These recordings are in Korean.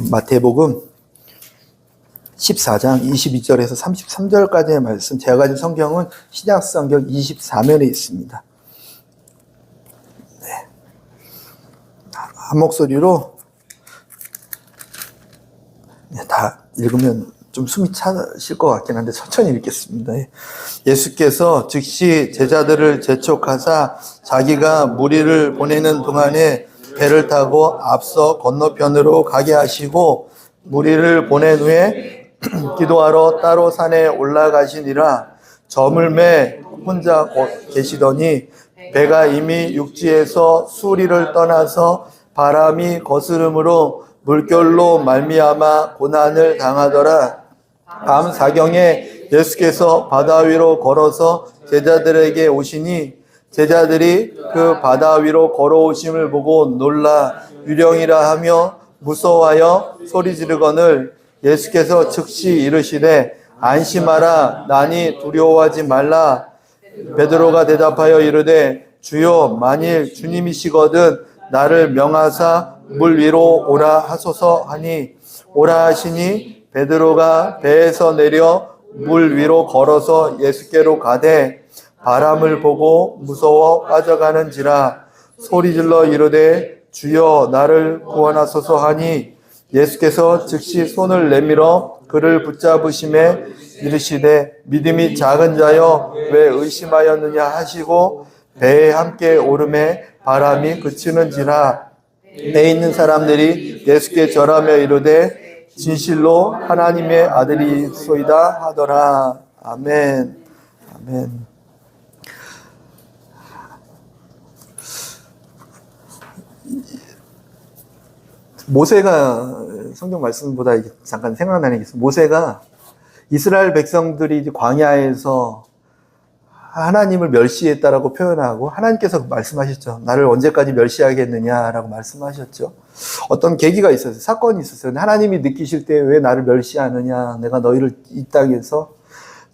마태복음 14장 22절에서 33절까지의 말씀, 제가 가진 성경은 신약성경 24면에 있습니다. 네. 한 목소리로 다 읽으면 좀 숨이 차실 것 같긴 한데 천천히 읽겠습니다. 예수께서 즉시 제자들을 재촉하사 자기가 무리를 보내는 동안에 배를 타고 앞서 건너편으로 가게 하시고 무리를 보낸 후에 기도하러 따로 산에 올라가시니라. 저물매 혼자 계시더니 배가 이미 육지에서 수리를 떠나서 바람이 거스름으로 물결로 말미암아 고난을 당하더라. 밤 사경에 예수께서 바다 위로 걸어서 제자들에게 오시니 제자들이 그 바다 위로 걸어오심을 보고 놀라 유령이라 하며 무서워하여 소리 지르거늘 예수께서 즉시 이르시되 안심하라 나니 두려워하지 말라. 베드로가 대답하여 이르되 주여 만일 주님이시거든 나를 명하사 물 위로 오라 하소서 하니 오라 하시니 베드로가 배에서 내려 물 위로 걸어서 예수께로 가되 바람을 보고 무서워 빠져가는지라 소리질러 이르되 주여 나를 구원하소서 하니 예수께서 즉시 손을 내밀어 그를 붙잡으심에 이르시되 믿음이 작은 자여 왜 의심하였느냐 하시고 배에 함께 오름에 바람이 그치는지라. 배에 있는 사람들이 예수께 절하며 이르되 진실로 하나님의 아들이소이다 하더라. 아멘. 아멘. 모세가 성경 말씀보다 잠깐 생각나는 게 있어요. 모세가 이스라엘 백성들이 이제 광야에서 하나님을 멸시했다라고 표현하고 하나님께서 말씀하셨죠. 나를 언제까지 멸시하겠느냐라고 말씀하셨죠. 어떤 계기가 있었어요. 사건이 있었어요. 하나님이 느끼실 때 왜 나를 멸시하느냐. 내가 너희를 이 땅에서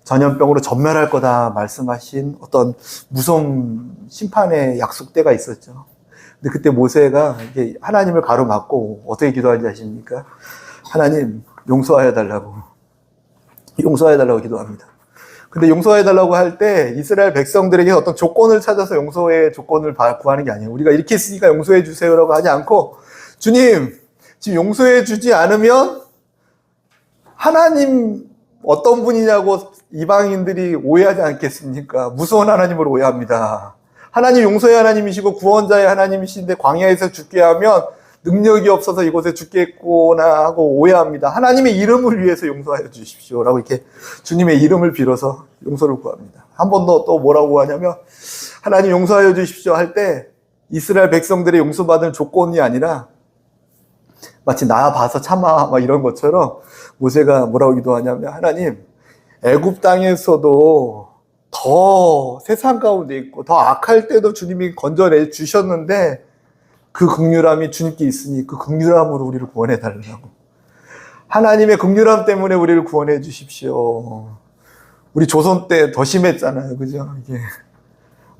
전염병으로 전멸할 거다 말씀하신 어떤 무서운 심판의 약속때가 있었죠. 근데 그때 모세가 이제 하나님을 가로막고 어떻게 기도하는지 아십니까? 하나님 용서하여 달라고 기도합니다. 근데 용서해 달라고 할 때 이스라엘 백성들에게 어떤 조건을 찾아서 용서의 조건을 구하는 게 아니에요. 우리가 이렇게 했으니까 용서해 주세요라고 하지 않고 주님 지금 용서해 주지 않으면 하나님 어떤 분이냐고 이방인들이 오해하지 않겠습니까? 무서운 하나님을 오해합니다. 하나님 용서의 하나님이시고 구원자의 하나님이신데 광야에서 죽게 하면 능력이 없어서 이곳에 죽겠구나 하고 오해합니다. 하나님의 이름을 위해서 용서하여 주십시오 라고 이렇게 주님의 이름을 빌어서 용서를 구합니다. 한 번 더 또 뭐라고 하냐면 하나님 용서하여 주십시오 할 때 이스라엘 백성들의 용서받을 조건이 아니라 마치 나 봐서 참아 막 이런 것처럼 모세가 뭐라고 기도하냐면 하나님 애굽 땅에서도 더 세상 가운데 있고 더 악할 때도 주님이 건져내 주셨는데 그 긍휼함이 주님께 있으니 그 긍휼함으로 우리를 구원해 달라고. 하나님의 긍휼함 때문에 우리를 구원해 주십시오. 우리 조선 때 더 심했잖아요. 그죠? 이게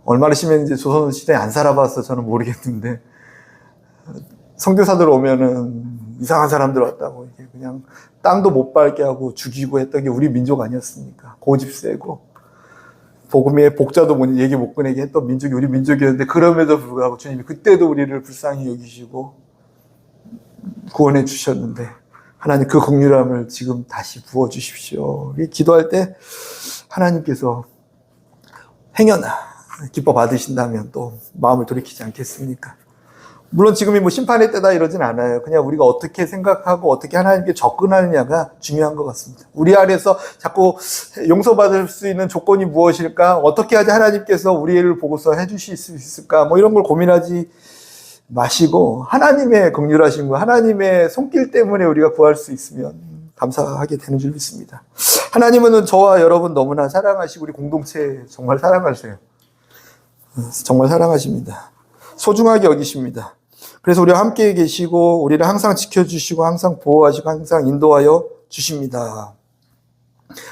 얼마나 심했는지 조선 시대에 안 살아봐서 저는 모르겠는데 선교사들 오면은 이상한 사람들 왔다고 이게 그냥 땅도 못 밟게 하고 죽이고 했던 게 우리 민족 아니었습니까? 고집 세고 복음의 복자도 얘기 못 꺼내게 했던 민족이 우리 민족이었는데 그럼에도 불구하고 주님이 그때도 우리를 불쌍히 여기시고 구원해 주셨는데 하나님 그 긍휼함을 지금 다시 부어주십시오. 기도할 때 하나님께서 행여나 기뻐 받으신다면 또 마음을 돌이키지 않겠습니까? 물론 지금이 뭐 심판의 때다 이러진 않아요. 그냥 우리가 어떻게 생각하고 어떻게 하나님께 접근하느냐가 중요한 것 같습니다. 우리 안에서 자꾸 용서받을 수 있는 조건이 무엇일까? 어떻게 하지 하나님께서 우리를 보고서 해주실 수 있을까? 뭐 이런 걸 고민하지 마시고 하나님의 긍휼하심과 하나님의 손길 때문에 우리가 구할 수 있으면 감사하게 되는 줄 믿습니다. 하나님은 저와 여러분 너무나 사랑하시고 우리 공동체 정말 사랑하세요. 정말 사랑하십니다. 소중하게 여기십니다. 그래서 우리와 함께 계시고 우리를 항상 지켜주시고 항상 보호하시고 항상 인도하여 주십니다.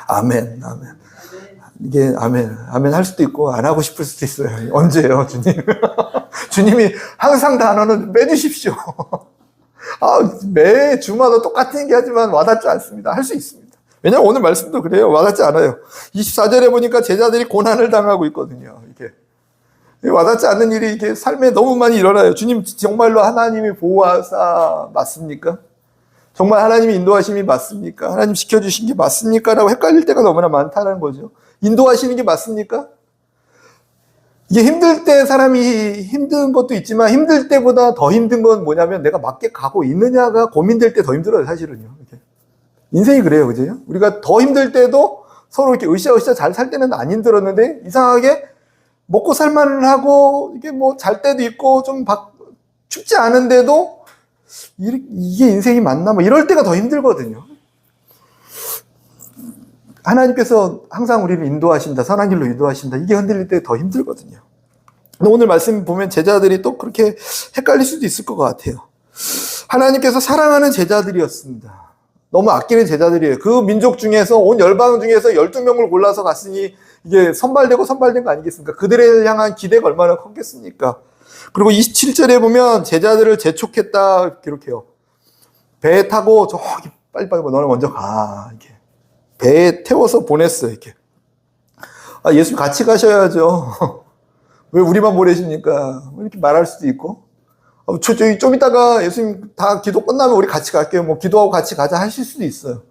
아멘. 아멘. 이게 아멘 할 수도 있고 안 하고 싶을 수도 있어요. 언제요, 주님? 주님이 항상 단어는 빼주십시오. 매 주마다 똑같은 얘기 하지만 와닿지 않습니다. 할 수 있습니다. 왜냐하면 오늘 말씀도 그래요. 와닿지 않아요. 24절에 보니까 제자들이 고난을 당하고 있거든요. 이게 와닿지 않는 일이 이게 삶에 너무 많이 일어나요. 주님 정말로 하나님이 보호하사 맞습니까? 정말 하나님이 인도하심이 맞습니까? 하나님 시켜주신 게 맞습니까? 라고 헷갈릴 때가 너무나 많다는 거죠. 인도하시는 게 맞습니까? 이게 힘들 때 사람이 힘든 것도 있지만 힘들 때보다 더 힘든 건 뭐냐면 내가 맞게 가고 있느냐가 고민될 때 더 힘들어요, 사실은요. 이렇게. 인생이 그래요, 그죠? 우리가 더 힘들 때도 서로 이렇게 으쌰으쌰 잘 살 때는 안 힘들었는데 이상하게 먹고 살만을 하고 이게 뭐 잘 때도 있고 좀 춥지 않은데도 이게 인생이 맞나? 뭐 이럴 때가 더 힘들거든요. 하나님께서 항상 우리를 인도하신다, 선한 길로 인도하신다. 이게 흔들릴 때 더 힘들거든요. 근데 오늘 말씀 보면 제자들이 또 그렇게 헷갈릴 수도 있을 것 같아요. 하나님께서 사랑하는 제자들이었습니다. 너무 아끼는 제자들이에요. 그 민족 중에서 온 열방 중에서 12명을 골라서 갔으니 이게 선발된 거 아니겠습니까? 그들을 향한 기대가 얼마나 컸겠습니까? 그리고 27절에 보면 제자들을 재촉했다 기록해요. 배에 타고 저기 빨리빨리 너는 먼저 가. 이렇게. 배에 태워서 보냈어요. 이렇게. 아, 예수님 같이 가셔야죠. 왜 우리만 보내십니까? 이렇게 말할 수도 있고. 좀 이따가 예수님 다 기도 끝나면 우리 같이 갈게요. 뭐 기도하고 같이 가자 하실 수도 있어요.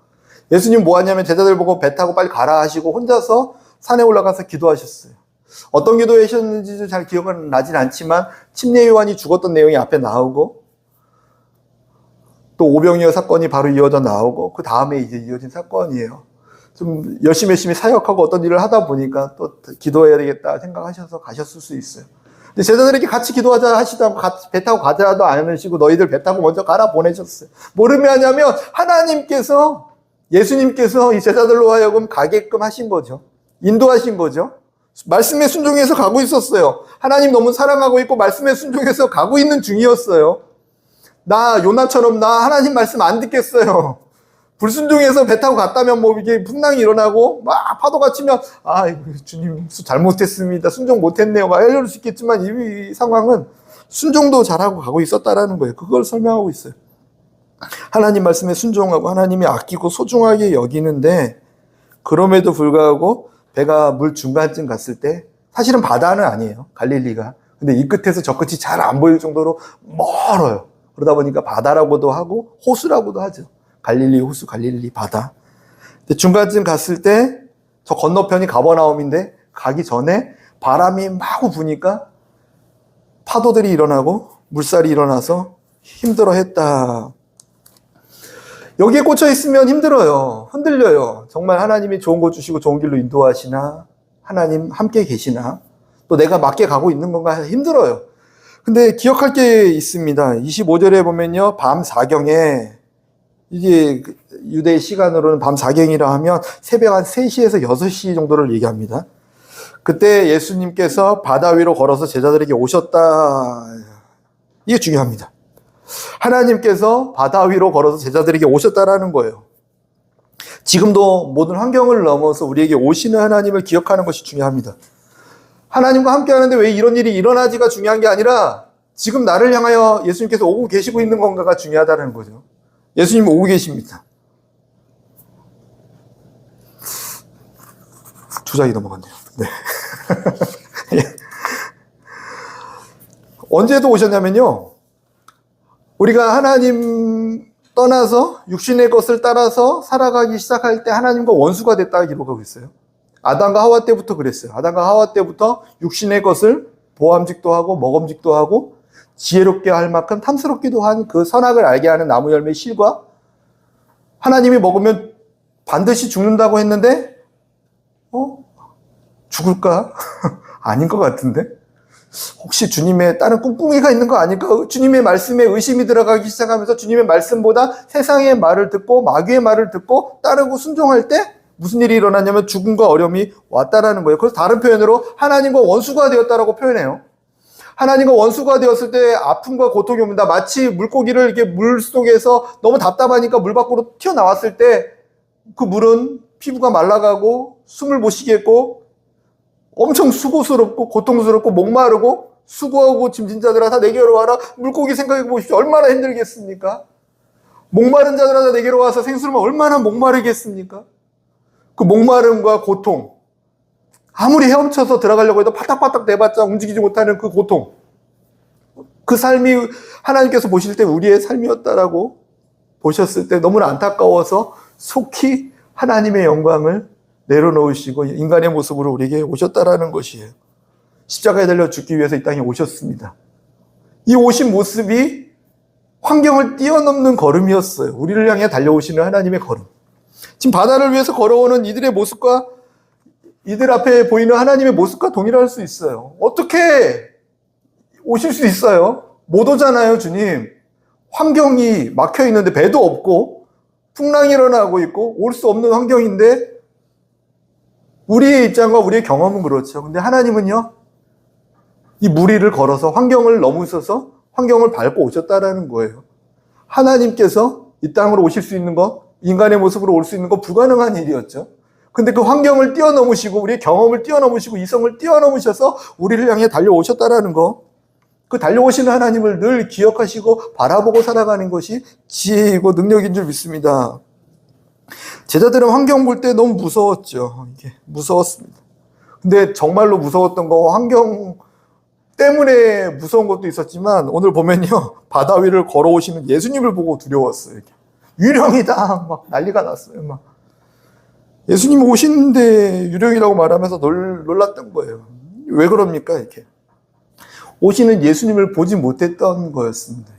예수님 뭐 하냐면 제자들 보고 배 타고 빨리 가라 하시고 혼자서 산에 올라가서 기도하셨어요. 어떤 기도하셨는지 잘 기억은 나진 않지만 침례 요한이 죽었던 내용이 앞에 나오고 또 오병이어 사건이 바로 이어져 나오고 그 다음에 이제 이어진 사건이에요. 좀 열심히 사역하고 어떤 일을 하다 보니까 또 기도해야 되겠다 생각하셔서 가셨을 수 있어요. 근데 제자들에게 같이 기도하자 하시다 같이 배 타고 가자도 않으시고 너희들 배 타고 먼저 가라 보내셨어요. 뭐를 하냐면 하나님께서 예수님께서 이 제자들로 하여금 가게끔 하신 거죠. 인도하신 거죠. 말씀에 순종해서 가고 있었어요. 하나님 너무 사랑하고 있고 말씀에 순종해서 가고 있는 중이었어요. 나 요나처럼 나 하나님 말씀 안 듣겠어요. 불순종해서 배 타고 갔다면 뭐 이게 풍랑이 일어나고 막 파도가 치면 아 주님 잘못했습니다. 순종 못했네요. 막 이럴 수 있겠지만 이 상황은 순종도 잘하고 가고 있었다라는 거예요. 그걸 설명하고 있어요. 하나님 말씀에 순종하고 하나님이 아끼고 소중하게 여기는데 그럼에도 불구하고 배가 물 중간쯤 갔을 때 사실은 바다는 아니에요. 갈릴리가. 근데 이 끝에서 저 끝이 잘 안 보일 정도로 멀어요. 그러다 보니까 바다라고도 하고 호수라고도 하죠. 갈릴리 호수, 갈릴리 바다. 근데 중간쯤 갔을 때 저 건너편이 가버나움인데 가기 전에 바람이 마구 부니까 파도들이 일어나고 물살이 일어나서 힘들어했다. 여기에 꽂혀 있으면 힘들어요. 흔들려요. 정말 하나님이 좋은 거 주시고 좋은 길로 인도하시나? 하나님 함께 계시나? 또 내가 맞게 가고 있는 건가? 힘들어요. 근데 기억할 게 있습니다. 25절에 보면요. 밤 4경에 이게 유대 시간으로는 밤 4경이라 하면 새벽 한 3시에서 6시 정도를 얘기합니다. 그때 예수님께서 바다 위로 걸어서 제자들에게 오셨다. 이게 중요합니다. 하나님께서 바다 위로 걸어서 제자들에게 오셨다라는 거예요. 지금도 모든 환경을 넘어서 우리에게 오시는 하나님을 기억하는 것이 중요합니다. 하나님과 함께 하는데 왜 이런 일이 일어나지가 중요한 게 아니라 지금 나를 향하여 예수님께서 오고 계시고 있는 건가가 중요하다는 거죠. 예수님 오고 계십니다. 2장이 넘어갔네요. 네. 언제도 오셨냐면요. 우리가 하나님 떠나서 육신의 것을 따라서 살아가기 시작할 때 하나님과 원수가 됐다 기록하고 있어요. 아담과 하와 때부터 그랬어요. 아담과 하와 때부터 육신의 것을 보암직도 하고 먹음직도 하고 지혜롭게 할 만큼 탐스럽기도 한 그 선악을 알게 하는 나무 열매 실과 하나님이 먹으면 반드시 죽는다고 했는데 죽을까? 아닌 것 같은데? 혹시 주님의 다른 꿍꿍이가 있는 거 아닐까? 주님의 말씀에 의심이 들어가기 시작하면서 주님의 말씀보다 세상의 말을 듣고 마귀의 말을 듣고 따르고 순종할 때 무슨 일이 일어나냐면 죽음과 어려움이 왔다라는 거예요. 그래서 다른 표현으로 하나님과 원수가 되었다라고 표현해요. 하나님과 원수가 되었을 때 아픔과 고통이 옵니다. 마치 물고기를 이렇게 물 속에서 너무 답답하니까 물 밖으로 튀어나왔을 때 그 물은 피부가 말라가고 숨을 못 쉬겠고 엄청 수고스럽고 고통스럽고 목마르고 수고하고 짐진 자들아 다 내게로 와라. 물고기 생각해 보십시오. 얼마나 힘들겠습니까? 목마른 자들아 내게로 와서 생수를 마시면 얼마나 목마르겠습니까? 그 목마름과 고통, 아무리 헤엄쳐서 들어가려고 해도 파닥파닥 내봤자 움직이지 못하는 그 고통, 그 삶이 하나님께서 보실 때 우리의 삶이었다라고 보셨을 때 너무나 안타까워서 속히 하나님의 영광을 내려놓으시고 인간의 모습으로 우리에게 오셨다라는 것이에요. 십자가에 달려 죽기 위해서 이 땅에 오셨습니다. 이 오신 모습이 환경을 뛰어넘는 걸음이었어요. 우리를 향해 달려오시는 하나님의 걸음. 지금 바다를 위해서 걸어오는 이들의 모습과 이들 앞에 보이는 하나님의 모습과 동일할 수 있어요. 어떻게 오실 수 있어요? 못 오잖아요, 주님. 환경이 막혀 있는데 배도 없고 풍랑이 일어나고 있고 올 수 없는 환경인데 우리의 입장과 우리의 경험은 그렇죠. 근데 하나님은요, 이 무리를 걸어서 환경을 넘으셔서 환경을 밟고 오셨다라는 거예요. 하나님께서 이 땅으로 오실 수 있는 것, 인간의 모습으로 올 수 있는 것 불가능한 일이었죠. 근데 그 환경을 뛰어넘으시고 우리의 경험을 뛰어넘으시고 이성을 뛰어넘으셔서 우리를 향해 달려오셨다라는 거, 그 달려오시는 하나님을 늘 기억하시고 바라보고 살아가는 것이 지혜이고 능력인 줄 믿습니다. 제자들은 환경 볼 때 너무 무서웠죠. 이게 무서웠습니다. 근데 정말로 무서웠던 거 환경 때문에 무서운 것도 있었지만 오늘 보면요, 바다 위를 걸어오시는 예수님을 보고 두려웠어요. 이렇게. 유령이다 막 난리가 났어요. 막 예수님 오시는데 유령이라고 말하면서 놀랐던 거예요. 왜 그럽니까? 이렇게 오시는 예수님을 보지 못했던 거였습니다.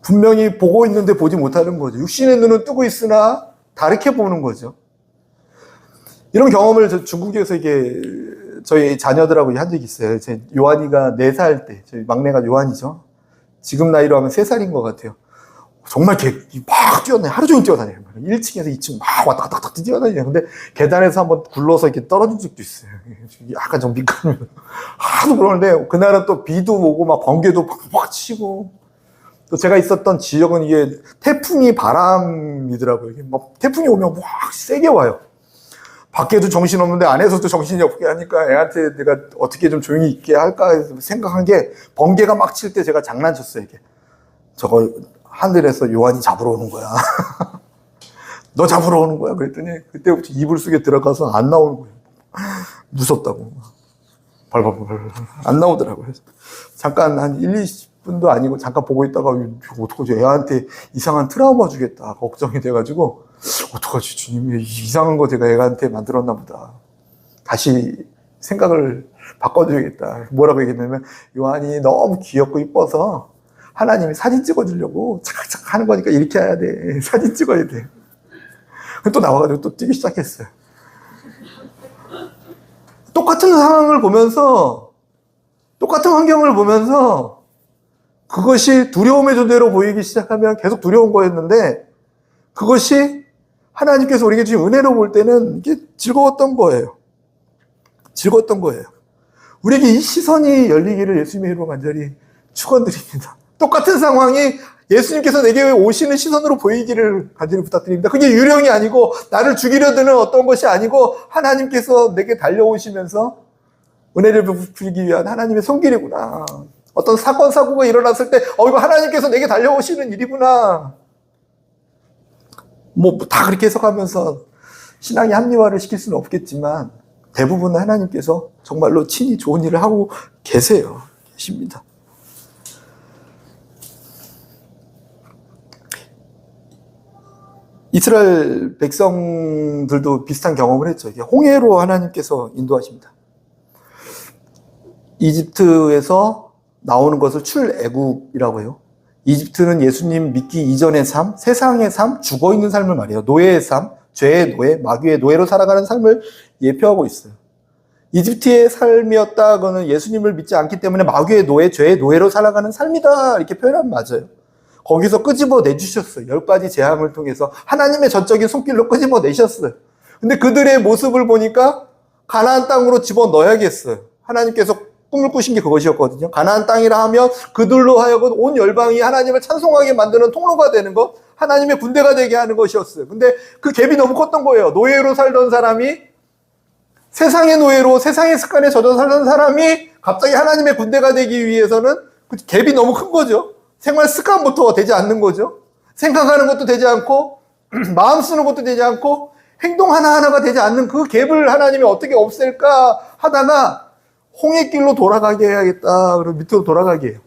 분명히 보고 있는데 보지 못하는 거죠. 육신의 눈은 뜨고 있으나 다르게 보는 거죠. 이런 경험을 중국에서 이게 저희 자녀들하고 한 적이 있어요. 제 요한이가 4살 때, 저희 막내가 요한이죠. 지금 나이로 하면 3살인 것 같아요. 정말 막 뛰어다녀요. 하루 종일 뛰어다녀요. 1층에서 2층 막 왔다 갔다 뛰어다녀요. 근데 계단에서 한번 굴러서 이렇게 떨어진 적도 있어요. 약간 좀 미끄러면. 하도 그러는데, 그날은 또 비도 오고 막 번개도 팍팍 치고. 또 제가 있었던 지역은 이게 태풍이 바람이더라고요. 이게 막 태풍이 오면 확 세게 와요. 밖에도 정신없는데 안에서도 정신이 없게 하니까 애한테 내가 어떻게 좀 조용히 있게 할까 생각한 게 번개가 막 칠 때 제가 장난쳤어요. 이게 저거 하늘에서 요한이 잡으러 오는 거야. 너 잡으러 오는 거야. 그랬더니 그때부터 이불 속에 들어가서 안 나오는 거예요. 무섭다고. 발발발 안 나오더라고요. 잠깐 한 1, 20분도 아니고 잠깐 보고 있다가 어떡하지? 애한테 이상한 트라우마 주겠다 걱정이 돼가지고 어떡하지? 주님이 이상한 거 제가 애한테 만들었나 보다. 다시 생각을 바꿔줘야겠다. 뭐라고 얘기했냐면 요한이 너무 귀엽고 이뻐서 하나님이 사진 찍어주려고 착착 하는 거니까 이렇게 해야 돼. 사진 찍어야 돼. 또 나와가지고 또 뛰기 시작했어요. 똑같은 상황을 보면서, 똑같은 환경을 보면서 그것이 두려움의 존재로 보이기 시작하면 계속 두려운 거였는데 그것이 하나님께서 우리에게 주신 은혜로 볼 때는 이게 즐거웠던 거예요. 즐거웠던 거예요. 우리에게 이 시선이 열리기를 예수님의 이름으로 간절히 축원드립니다. 똑같은 상황이 예수님께서 내게 오시는 시선으로 보이기를 간절히 부탁드립니다. 그게 유령이 아니고 나를 죽이려 드는 어떤 것이 아니고 하나님께서 내게 달려오시면서 은혜를 베풀기 위한 하나님의 손길이구나. 어떤 사건, 사고가 일어났을 때 이거 하나님께서 내게 달려오시는 일이구나. 뭐 다 그렇게 해석하면서 신앙의 합리화를 시킬 수는 없겠지만 대부분 하나님께서 정말로 친히 좋은 일을 하고 계십니다. 이스라엘 백성들도 비슷한 경험을 했죠. 이게 홍해로 하나님께서 인도하십니다. 이집트에서 나오는 것을 출애굽이라고 해요. 이집트는 예수님 믿기 이전의 삶, 세상의 삶, 죽어있는 삶을 말해요. 노예의 삶, 죄의 노예, 마귀의 노예로 살아가는 삶을 예표하고 있어요. 이집트의 삶이었다, 그거는 예수님을 믿지 않기 때문에 마귀의 노예, 죄의 노예로 살아가는 삶이다, 이렇게 표현하면 맞아요. 거기서 끄집어 내주셨어요. 10가지 재앙을 통해서 하나님의 전적인 손길로 끄집어 내셨어요. 근데 그들의 모습을 보니까 가나안 땅으로 집어넣어야겠어요. 하나님께서 꿈을 꾸신 게 그것이었거든요. 가나안 땅이라 하면 그들로 하여금 온 열방이 하나님을 찬송하게 만드는 통로가 되는 것, 하나님의 군대가 되게 하는 것이었어요. 근데 그 갭이 너무 컸던 거예요. 노예로 살던 사람이, 세상의 노예로 세상의 습관에 젖어 살던 사람이 갑자기 하나님의 군대가 되기 위해서는 그 갭이 너무 큰 거죠. 생활 습관부터 되지 않는 거죠. 생각하는 것도 되지 않고 마음 쓰는 것도 되지 않고 행동 하나하나가 되지 않는 그 갭을 하나님이 어떻게 없앨까 하다가 홍해길로 돌아가게 해야겠다. 그리고 밑으로 돌아가게 해요.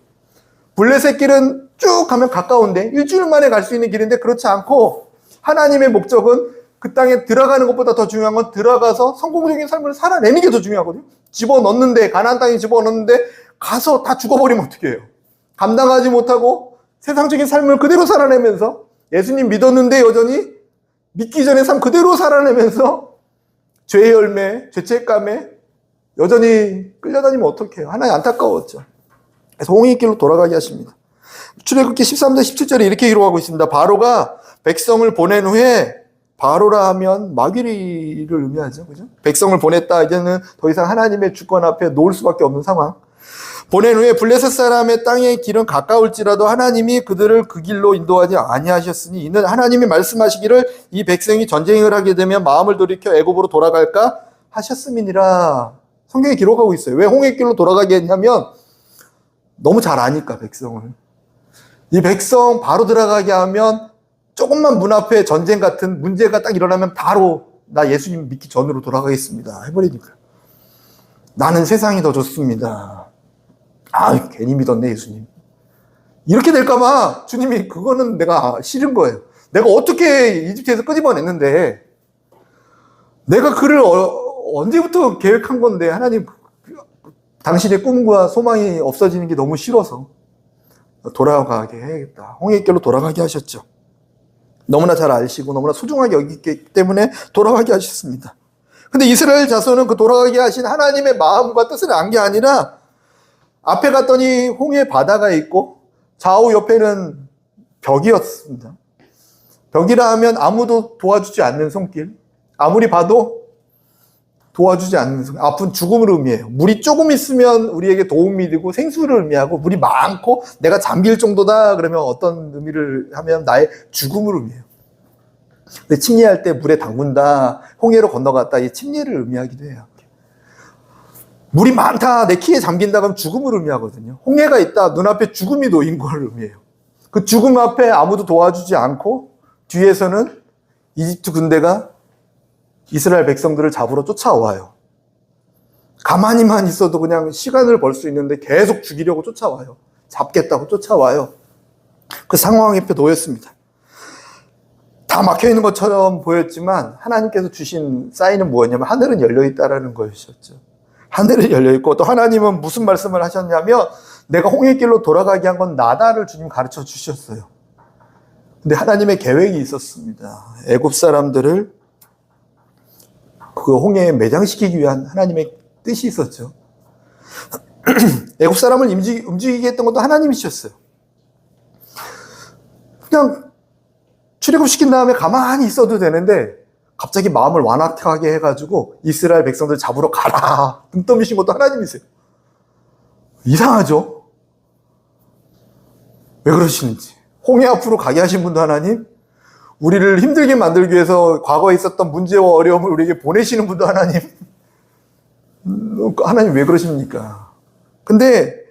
블레셋 길은 쭉 가면 가까운데 일주일 만에 갈 수 있는 길인데 그렇지 않고 하나님의 목적은 그 땅에 들어가는 것보다 더 중요한 건 들어가서 성공적인 삶을 살아내는 게 더 중요하거든요. 집어넣는데 가나안 땅에 집어넣는데 가서 다 죽어버리면 어떻게 해요? 감당하지 못하고 세상적인 삶을 그대로 살아내면서 예수님 믿었는데 여전히 믿기 전에 삶 그대로 살아내면서 죄의 열매, 죄책감에 여전히 끌려다니면 어떡해요? 하나님 안타까웠죠. 그래서 홍해길로 돌아가게 하십니다. 출애굽기 13장 17절에 이렇게 기록하고 있습니다. 바로가 백성을 보낸 후에, 바로라 하면 마귀를 의미하죠. 그죠? 백성을 보냈다. 이제는 더 이상 하나님의 주권 앞에 놓을 수밖에 없는 상황. 보낸 후에 블레셋 사람의 땅의 길은 가까울지라도 하나님이 그들을 그 길로 인도하지 아니하셨으니 이는 하나님이 말씀하시기를 이 백성이 전쟁을 하게 되면 마음을 돌이켜 애굽으로 돌아갈까 하셨음이니라. 성경에 기록하고 있어요. 왜 홍해길로 돌아가게 했냐면 너무 잘 아니까 백성을. 이 백성 바로 들어가게 하면 조금만 문 앞에 전쟁 같은 문제가 딱 일어나면 바로 나 예수님 믿기 전으로 돌아가겠습니다 해버리니까. 나는 세상이 더 좋습니다. 아, 괜히 믿었네 예수님. 이렇게 될까봐 주님이 그거는 내가 싫은 거예요. 내가 어떻게 이집트에서 끄집어냈는데 내가 그를 언제부터 계획한 건데 하나님 당신의 꿈과 소망이 없어지는 게 너무 싫어서 돌아가게 해야겠다. 홍해길로 돌아가게 하셨죠. 너무나 잘 아시고 너무나 소중하게 여기기 때문에 돌아가게 하셨습니다. 근데 이스라엘 자손은 그 돌아가게 하신 하나님의 마음과 뜻을 안 게 아니라 앞에 갔더니 홍해 바다가 있고 좌우 옆에는 벽이었습니다. 벽이라 하면 아무도 도와주지 않는 손길, 아무리 봐도 도와주지 않는 손길, 아픈 죽음을 의미해요. 물이 조금 있으면 우리에게 도움이 되고 생수를 의미하고 물이 많고 내가 잠길 정도다 그러면 어떤 의미를 하면 나의 죽음을 의미해요. 근데 침례할 때 물에 담근다, 홍해로 건너갔다, 이 침례를 의미하기도 해요. 물이 많다, 내 키에 잠긴다 그러면 죽음을 의미하거든요. 홍해가 있다, 눈앞에 죽음이 놓인 걸 의미해요. 그 죽음 앞에 아무도 도와주지 않고 뒤에서는 이집트 군대가 이스라엘 백성들을 잡으러 쫓아와요. 가만히만 있어도 그냥 시간을 벌 수 있는데 계속 죽이려고 쫓아와요. 잡겠다고 쫓아와요. 그 상황 앞에 놓였습니다. 다 막혀있는 것처럼 보였지만 하나님께서 주신 사인은 뭐였냐면 하늘은 열려있다라는 것이었죠. 하늘은 열려있고 또 하나님은 무슨 말씀을 하셨냐면 내가 홍해길로 돌아가게 한 건 나다를 주님 가르쳐 주셨어요. 근데 하나님의 계획이 있었습니다. 애굽 사람들을 그 홍해에 매장시키기 위한 하나님의 뜻이 있었죠. 애굽 사람을 움직이게 했던 것도 하나님이셨어요. 그냥 출애굽시킨 다음에 가만히 있어도 되는데 갑자기 마음을 완악하게 해가지고 이스라엘 백성들 잡으러 가라 등 떠미신 것도 하나님이세요. 이상하죠? 왜 그러시는지. 홍해 앞으로 가게 하신 분도 하나님, 우리를 힘들게 만들기 위해서 과거에 있었던 문제와 어려움을 우리에게 보내시는 분도 하나님. 하나님 왜 그러십니까? 근데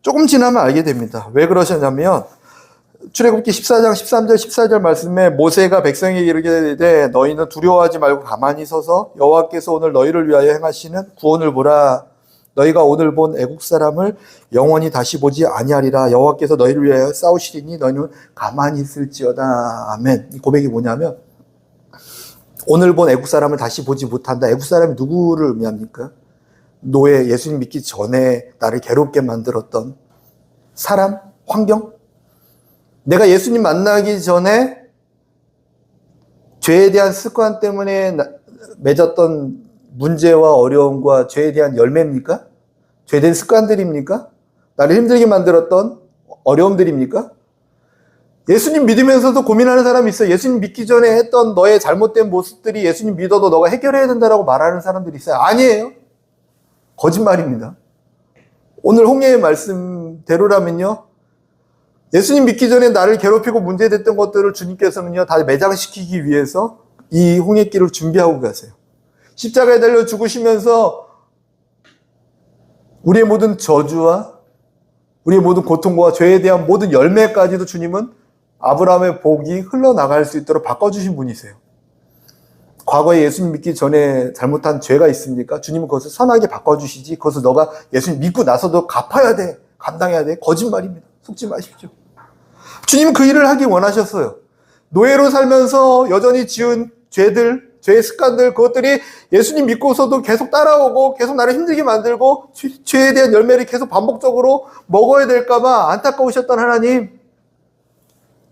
조금 지나면 알게 됩니다. 왜 그러셨냐면 출애굽기 14장 13절 14절 말씀에 모세가 백성에게 이르기를 너희는 두려워하지 말고 가만히 서서 여호와께서 오늘 너희를 위하여 행하시는 구원을 보라. 너희가 오늘 본 애국 사람을 영원히 다시 보지 아니하리라. 여호와께서 너희를 위하여 싸우시리니 너희는 가만히 있을지어다. 아멘. 이 고백이 뭐냐면 오늘 본 애국 사람을 다시 보지 못한다. 애국 사람이 누구를 의미합니까? 노예, 예수님 믿기 전에 나를 괴롭게 만들었던 사람, 환경? 내가 예수님 만나기 전에 죄에 대한 습관 때문에 맺었던 문제와 어려움과 죄에 대한 열매입니까? 죄된 습관들입니까? 나를 힘들게 만들었던 어려움들입니까? 예수님 믿으면서도 고민하는 사람이 있어요. 예수님 믿기 전에 했던 너의 잘못된 모습들이 예수님 믿어도 너가 해결해야 된다고 말하는 사람들이 있어요. 아니에요. 거짓말입니다. 오늘 홍해의 말씀대로라면요, 예수님 믿기 전에 나를 괴롭히고 문제됐던 것들을 주님께서는요 다 매장시키기 위해서 이 홍해길을 준비하고 가세요. 십자가에 달려 죽으시면서 우리의 모든 저주와 우리의 모든 고통과 죄에 대한 모든 열매까지도 주님은 아브라함의 복이 흘러나갈 수 있도록 바꿔주신 분이세요. 과거에 예수님 믿기 전에 잘못한 죄가 있으니까 주님은 그것을 선하게 바꿔주시지, 그것을 너가 예수님 믿고 나서도 갚아야 돼, 감당해야 돼. 거짓말입니다. 속지 마십시오. 주님은 그 일을 하기 원하셨어요. 노예로 살면서 여전히 지은 죄들, 죄의 습관들, 그것들이 예수님 믿고서도 계속 따라오고 계속 나를 힘들게 만들고 죄에 대한 열매를 계속 반복적으로 먹어야 될까봐 안타까우셨던 하나님,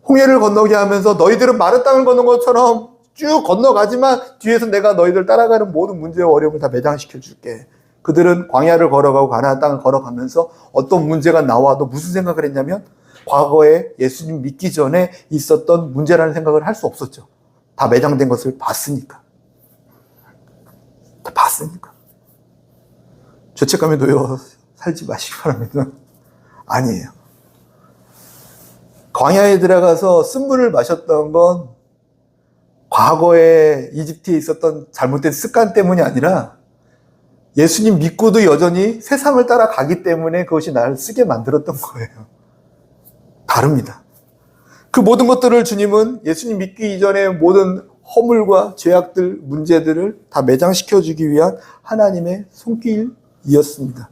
홍해를 건너게 하면서 너희들은 마른 땅을 건넌 것처럼 쭉 건너가지만 뒤에서 내가 너희들 따라가는 모든 문제와 어려움을 다 매장시켜 줄게. 그들은 광야를 걸어가고 가나안 땅을 걸어가면서 어떤 문제가 나와도 무슨 생각을 했냐면 과거에 예수님 믿기 전에 있었던 문제라는 생각을 할 수 없었죠. 다 매장된 것을 봤으니까. 다 봤으니까. 죄책감에 놓여 살지 마시기 바랍니다. 아니에요. 광야에 들어가서 쓴물을 마셨던 건 과거에 이집트에 있었던 잘못된 습관 때문이 아니라 예수님 믿고도 여전히 세상을 따라가기 때문에 그것이 나를 쓰게 만들었던 거예요. 다릅니다. 그 모든 것들을 주님은 예수님 믿기 이전의 모든 허물과 죄악들, 문제들을 다 매장시켜주기 위한 하나님의 손길이었습니다.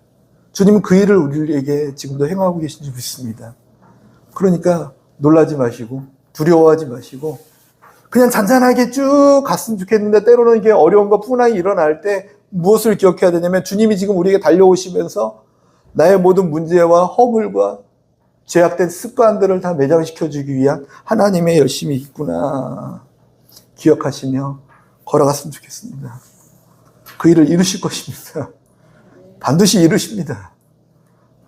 주님은 그 일을 우리에게 지금도 행하고 계신 줄 믿습니다. 그러니까 놀라지 마시고 두려워하지 마시고 그냥 잔잔하게 쭉 갔으면 좋겠는데, 때로는 이게 어려움과 풍랑이 일어날 때 무엇을 기억해야 되냐면 주님이 지금 우리에게 달려오시면서 나의 모든 문제와 허물과 죄악된 습관들을 다 매장시켜주기 위한 하나님의 열심이 있구나 기억하시며 걸어갔으면 좋겠습니다. 그 일을 이루실 것입니다. 반드시 이루십니다.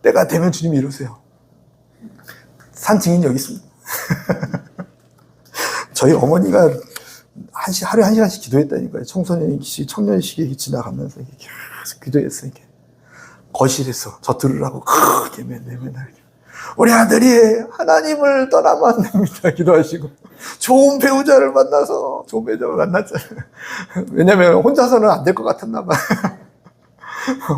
때가 되면 주님이 이루세요. 산 증인 여기 있습니다. 저희 어머니가 하루에 1시간씩 기도했다니까요. 청소년식, 청년식이 지나가면서 계속 기도했어요. 이렇게. 거실에서 저 들으라고 크게 맨날 우리 아들이 하나님을 떠나면 안 됩니다. 기도하시고. 좋은 배우자를 만나서, 좋은 배우자를 만났잖아요. 왜냐면 혼자서는 안 될 것 같았나 봐요.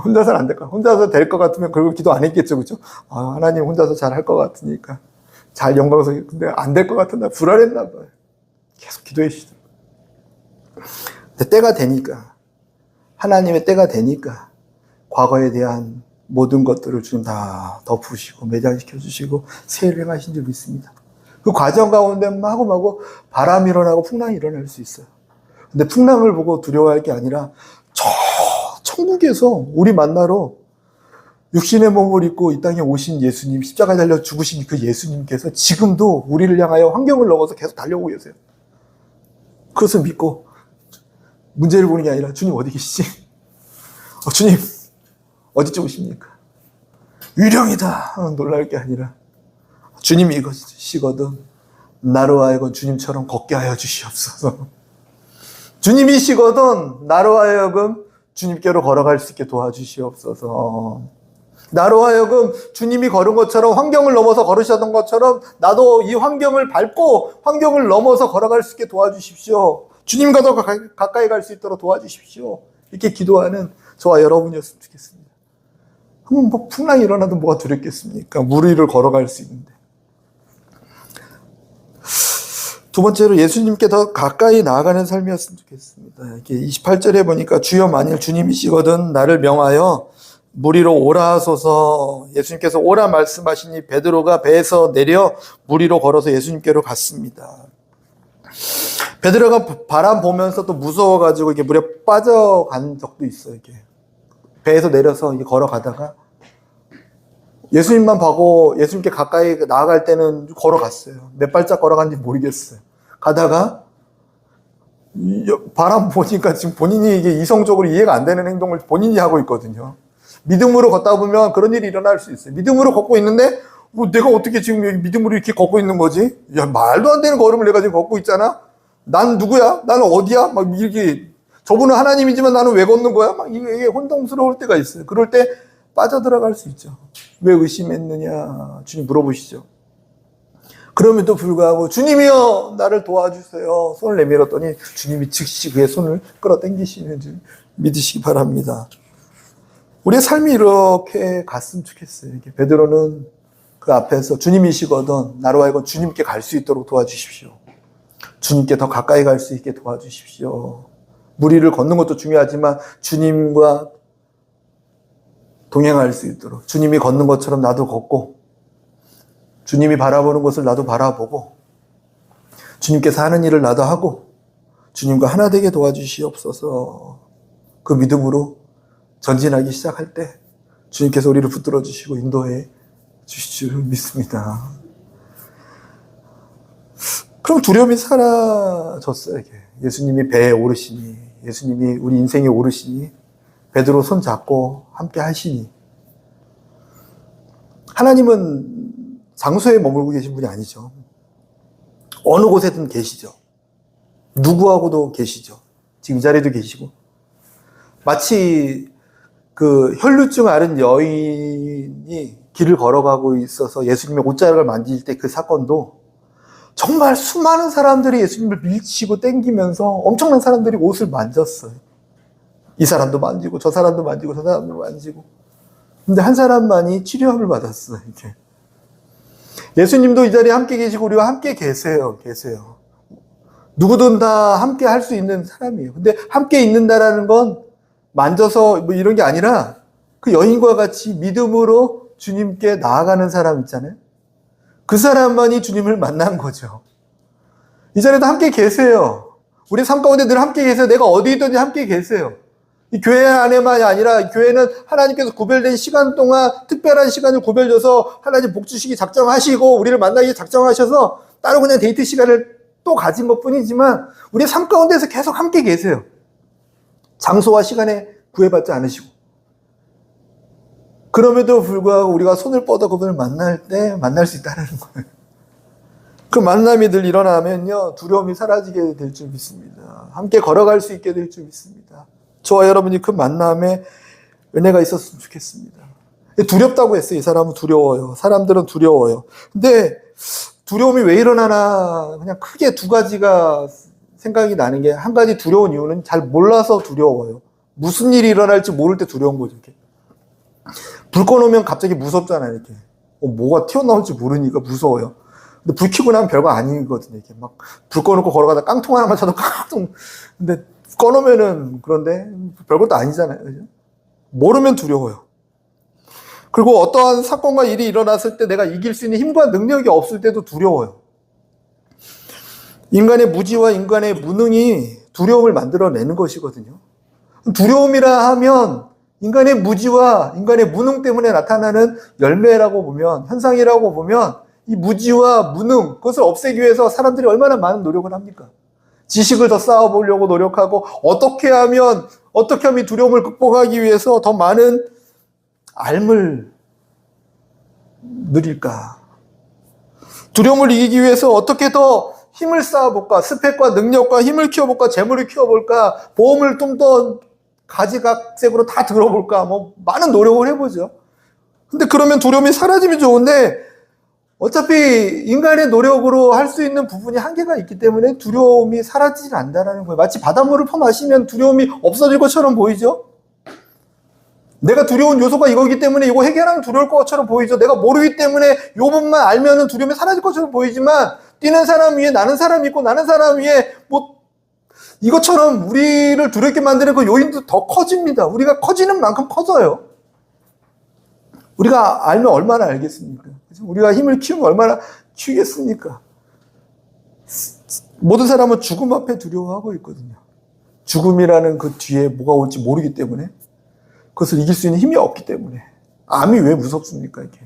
혼자서는 안 될 것, 혼자서 될 것 같으면 결국 기도 안 했겠죠. 그죠? 아, 하나님 혼자서 잘 할 것 같으니까. 잘 영광스럽게. 근데 안 될 것 같았나, 불안했나 봐요. 계속 기도해 주시더라고요. 근데 때가 되니까, 하나님의 때가 되니까, 과거에 대한 모든 것들을 주님 다 덮으시고, 매장시켜 주시고, 새 일을 행하신 줄 믿습니다. 그 과정 가운데 마구마구 바람이 일어나고 풍랑이 일어날 수 있어요. 근데 풍랑을 보고 두려워할 게 아니라, 저 천국에서 우리 만나러 육신의 몸을 입고 이 땅에 오신 예수님, 십자가에 달려 죽으신 그 예수님께서 지금도 우리를 향하여 환경을 넘어서 계속 달려오고 계세요. 그것을 믿고 문제를 보는 게 아니라 주님 어디 계시지? 주님 어디쯤 오십니까? 유령이다 놀랄 게 아니라 주님이 이것이거든 나로 하여금 주님처럼 걷게 하여 주시옵소서. 주님이시거든 나로 하여금 주님께로 걸어갈 수 있게 도와주시옵소서. 나로 하여금 주님이 걸은 것처럼 환경을 넘어서 걸으셨던 것처럼 나도 이 환경을 밟고 환경을 넘어서 걸어갈 수 있게 도와주십시오. 주님과 더 가까이 갈 수 있도록 도와주십시오. 이렇게 기도하는 저와 여러분이었으면 좋겠습니다. 그럼 뭐 풍랑이 일어나도 뭐가 두렵겠습니까? 물 위를 걸어갈 수 있는데. 두 번째로 예수님께 더 가까이 나아가는 삶이었으면 좋겠습니다. 이렇게 28절에 보니까 주여 만일 주님이시거든 나를 명하여 물 위로 오라 하소서. 예수님께서 오라 말씀하시니 베드로가 배에서 내려 물 위로 걸어서 예수님께로 갔습니다. 베드로가 바람 보면서 또 무서워가지고 이게 물에 빠져간 적도 있어요. 이렇게 배에서 내려서 이렇게 걸어가다가 예수님만 보고 예수님께 가까이 나아갈 때는 걸어갔어요. 몇 발짝 걸어간지 모르겠어요. 가다가 바람 보니까 지금 본인이 이게 이성적으로 이해가 안 되는 행동을 본인이 하고 있거든요. 믿음으로 걷다 보면 그런 일이 일어날 수 있어요. 믿음으로 걷고 있는데 내가 어떻게 지금 여기 믿음으로 이렇게 걷고 있는 거지? 야, 말도 안 되는 걸음을 내가 지금 걷고 있잖아? 난 누구야? 나는 어디야? 막 이렇게 저분은 하나님이지만 나는 왜 걷는 거야? 막 이게 혼동스러울 때가 있어요. 그럴 때 빠져들어갈 수 있죠. 왜 의심했느냐? 주님 물어보시죠. 그럼에도 불구하고 주님이여 나를 도와주세요. 손을 내밀었더니 주님이 즉시 그의 손을 끌어당기시는 줄 믿으시기 바랍니다. 우리의 삶이 이렇게 갔으면 좋겠어요. 이렇게 베드로는 그 앞에서 주님이시거든 나로 하여금 주님께 갈 수 있도록 도와주십시오. 주님께 더 가까이 갈 수 있게 도와주십시오. 무리를 걷는 것도 중요하지만 주님과 동행할 수 있도록 주님이 걷는 것처럼 나도 걷고 주님이 바라보는 것을 나도 바라보고 주님께서 하는 일을 나도 하고 주님과 하나 되게 도와주시옵소서. 그 믿음으로 전진하기 시작할 때 주님께서 우리를 붙들어 주시고 인도해 주실 줄 믿습니다. 그럼 두려움이 사라졌어요. 이게. 예수님이 배에 오르시니 예수님이 우리 인생에 오르시니 베드로 손 잡고 함께 하시니 하나님은 장소에 머물고 계신 분이 아니죠. 어느 곳에든 계시죠. 누구하고도 계시죠. 지금 이 자리에도 계시고 마치 그 혈루증 앓은 여인이 길을 걸어가고 있어서 예수님의 옷자락을 만질 때 그 사건도 정말 수많은 사람들이 예수님을 밀치고 땡기면서 엄청난 사람들이 옷을 만졌어요. 이 사람도 만지고 저 사람도 만지고 저 사람도 만지고 근데 한 사람만이 치료함을 받았어요. 이렇게. 예수님도 이 자리에 함께 계시고 우리와 함께 계세요. 누구든 다 함께 할 수 있는 사람이에요. 근데 함께 있는다라는 건 만져서 뭐 이런 게 아니라 그 여인과 같이 믿음으로 주님께 나아가는 사람 있잖아요. 그 사람만이 주님을 만난 거죠. 이 자리에도 함께 계세요. 우리 삶 가운데 늘 함께 계세요. 내가 어디 있든지 함께 계세요. 이 교회 안에만이 아니라 교회는 하나님께서 구별된 시간 동안 특별한 시간을 구별줘서 하나님 복 주시기 작정하시고 우리를 만나기 작정하셔서 따로 그냥 데이트 시간을 또 가진 것 뿐이지만 우리의 삶 가운데서 계속 함께 계세요. 장소와 시간에 구애받지 않으시고 그럼에도 불구하고 우리가 손을 뻗어 그분을 만날 때 만날 수 있다는 거예요. 그 만남이 늘 일어나면요 두려움이 사라지게 될 줄 믿습니다. 함께 걸어갈 수 있게 될 줄 믿습니다. 저와 여러분이 그 만남에 은혜가 있었으면 좋겠습니다. 두렵다고 했어요. 이 사람은 두려워요. 사람들은 두려워요. 근데 두려움이 왜 일어나나 그냥 크게 두 가지가 생각이 나는 게 한 가지 두려운 이유는 잘 몰라서 두려워요. 무슨 일이 일어날지 모를 때 두려운 거죠. 이렇게. 불 꺼놓으면 갑자기 무섭잖아요. 이렇게. 뭐가 튀어나올지 모르니까 무서워요. 근데 불 켜고 나면 별거 아니거든요. 이렇게 막 불 꺼놓고 걸어가다 깡통 하나만 쳐도 깡통. 근데 꺼놓으면은 그런데 별것도 아니잖아요. 그죠? 모르면 두려워요. 그리고 어떠한 사건과 일이 일어났을 때 내가 이길 수 있는 힘과 능력이 없을 때도 두려워요. 인간의 무지와 인간의 무능이 두려움을 만들어내는 것이거든요. 두려움이라 하면 인간의 무지와 인간의 무능 때문에 나타나는 열매라고 보면, 현상이라고 보면 이 무지와 무능, 그것을 없애기 위해서 사람들이 얼마나 많은 노력을 합니까? 지식을 더 쌓아보려고 노력하고 어떻게 하면 이 두려움을 극복하기 위해서 더 많은 삶을 누릴까? 두려움을 이기기 위해서 어떻게 더 힘을 쌓아볼까? 스펙과 능력과 힘을 키워볼까? 재물을 키워볼까? 보험을 좀 더 가지각색으로 다 들어볼까? 뭐 많은 노력을 해보죠. 근데 그러면 두려움이 사라지면 좋은데 어차피 인간의 노력으로 할 수 있는 부분이 한계가 있기 때문에 두려움이 사라지지 않는다는 거예요. 마치 바닷물을 퍼마시면 두려움이 없어질 것처럼 보이죠? 내가 두려운 요소가 이거기 때문에 이거 해결하면 두려울 것처럼 보이죠? 내가 모르기 때문에 이 부분만 알면은 두려움이 사라질 것처럼 보이지만 뛰는 사람 위에 나는 사람이 있고 나는 사람 위에 뭐 이것처럼 우리를 두렵게 만드는 그 요인도 더 커집니다. 우리가 커지는 만큼 커져요. 우리가 알면 얼마나 알겠습니까? 우리가 힘을 키우면 얼마나 키우겠습니까? 모든 사람은 죽음 앞에 두려워하고 있거든요. 죽음이라는 그 뒤에 뭐가 올지 모르기 때문에 그것을 이길 수 있는 힘이 없기 때문에. 암이 왜 무섭습니까? 이게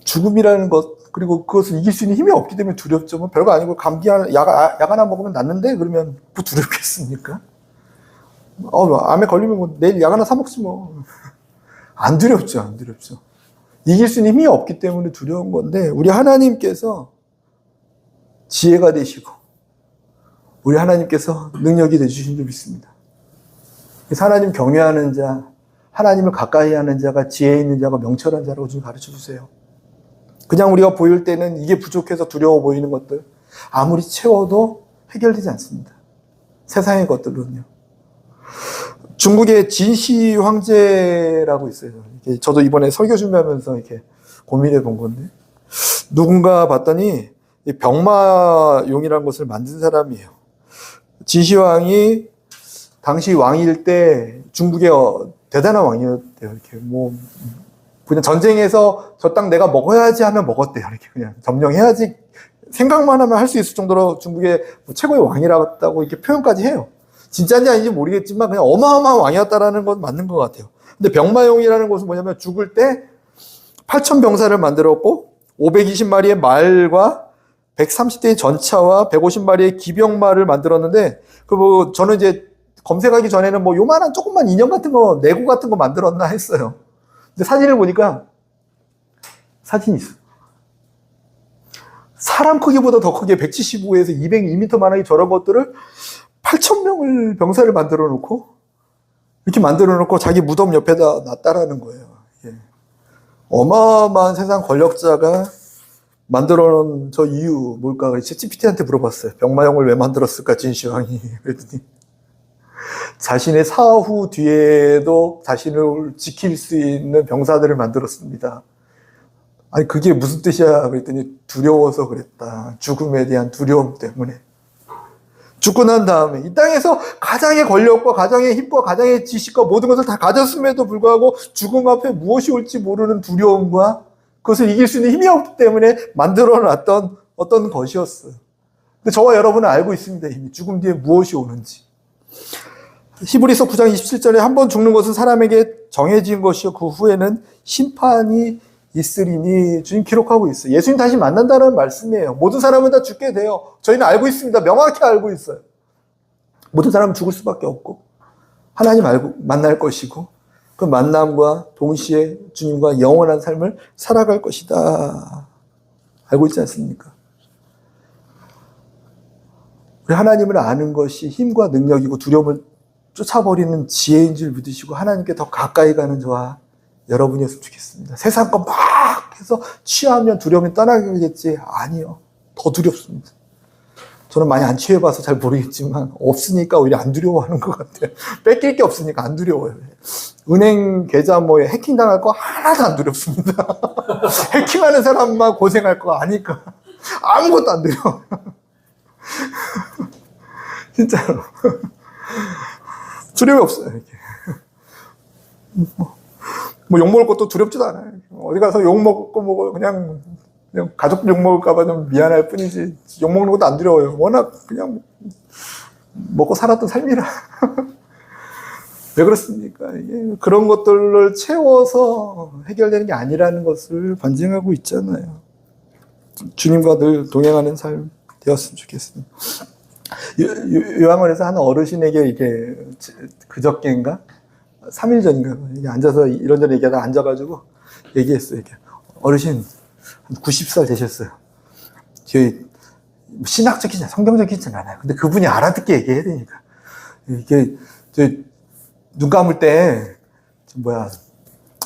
죽음이라는 것 그리고 그것을 이길 수 있는 힘이 없기 때문에 두렵죠. 뭐 별거 아니고 감기 하나 약 하나 먹으면 낫는데 그러면 뭐 두렵겠습니까? 암에 걸리면 뭐 내일 약 하나 사 먹지 뭐. 안 두렵죠. 안 두렵죠. 이길 수 있는 힘이 없기 때문에 두려운 건데 우리 하나님께서 지혜가 되시고 우리 하나님께서 능력이 되주신 줄 믿습니다. 그래서 하나님 경외하는 자, 하나님을 가까이 하는 자가 지혜 있는 자가 명철한 자라고 좀 가르쳐 주세요. 그냥 우리가 보일 때는 이게 부족해서 두려워 보이는 것들 아무리 채워도 해결되지 않습니다. 세상의 것들은요. 중국의 진시 황제라고 있어요. 저도 이번에 설교 준비하면서 이렇게 고민해 본 건데, 누군가 봤더니 병마용이라는 것을 만든 사람이에요. 진시황이 당시 왕일 때 중국의 대단한 왕이었대요. 이렇게 뭐 그냥 전쟁에서 저 땅 내가 먹어야지 하면 먹었대요. 이렇게 그냥 점령해야지 생각만 하면 할 수 있을 정도로 중국의 최고의 왕이라고 이렇게 표현까지 해요. 진짜인지 아닌지 모르겠지만 그냥 어마어마한 왕이었다라는 건 맞는 것 같아요. 근데 병마용이라는 것은 뭐냐면 죽을 때 8,000병사를 만들었고 520마리의 말과 130대의 전차와 150마리의 기병말을 만들었는데 저는 이제 검색하기 전에는 뭐 요만한 조그만 인형 같은 거, 레고 같은 거 만들었나 했어요. 근데 사진을 보니까 사진이 있어요. 사람 크기보다 더 크게 175에서 202m만하게 저런 것들을 8,000명을 병사를 만들어 놓고 이렇게 만들어 놓고 자기 무덤 옆에다 놨다라는 거예요. 예. 어마어마한 세상 권력자가 만들어 놓은 저 이유 뭘까? ChatGPT한테 물어봤어요. 병마용을 왜 만들었을까, 진시황이. 그랬더니 자신의 사후 뒤에도 자신을 지킬 수 있는 병사들을 만들었습니다. 아니 그게 무슨 뜻이야? 그랬더니 두려워서 그랬다. 죽음에 대한 두려움 때문에. 죽고 난 다음에 이 땅에서 가장의 권력과 가장의 힘과 가장의 지식과 모든 것을 다 가졌음에도 불구하고 죽음 앞에 무엇이 올지 모르는 두려움과 그것을 이길 수 있는 힘이 없기 때문에 만들어놨던 어떤 것이었어요. 근데 저와 여러분은 알고 있습니다. 이미 죽음 뒤에 무엇이 오는지. 히브리서 9장 27절에 한 번 죽는 것은 사람에게 정해진 것이요 그 후에는 심판이 있으리니 주님 기록하고 있어요. 예수님 다시 만난다는 말씀이에요. 모든 사람은 다 죽게 돼요. 저희는 알고 있습니다. 명확히 알고 있어요. 모든 사람은 죽을 수밖에 없고 하나님 만날 것이고 그 만남과 동시에 주님과 영원한 삶을 살아갈 것이다. 알고 있지 않습니까? 우리 하나님을 아는 것이 힘과 능력이고 두려움을 쫓아버리는 지혜인 줄 믿으시고 하나님께 더 가까이 가는 저와 여러분이었으면 좋겠습니다. 세상 거 막 해서 취하면 두려움이 떠나겠지? 아니요. 더 두렵습니다. 저는 많이 안 취해봐서 잘 모르겠지만 없으니까 오히려 안 두려워하는 것 같아요. 뺏길 게 없으니까 안 두려워요. 은행 계좌 뭐에 해킹 당할 거 하나도 안 두렵습니다. 해킹하는 사람만 고생할 거 아니까 아무것도 안 두려워요. 진짜로. 두려움이 없어요. 이렇게. 뭐 욕먹을 것도 두렵지도 않아요. 어디 가서 욕먹고 뭐 그냥 가족 욕먹을까봐 좀 미안할 뿐이지 욕먹는 것도 안 두려워요. 워낙 그냥 먹고 살았던 삶이라. 왜 그렇습니까? 이게 그런 것들을 채워서 해결되는 게 아니라는 것을 반증하고 있잖아요. 주님과 늘 동행하는 삶 되었으면 좋겠습니다. 요양원에서 한 어르신에게 이게 그저께인가? 3일 전인가? 앉아서 이런저런 얘기하다 앉아가지고 얘기했어요. 이렇게. 어르신, 한 90살 되셨어요. 저희 신학적이지, 성경적이진 않아요. 근데 그분이 알아듣게 얘기해야 되니까. 이게, 눈 감을 때,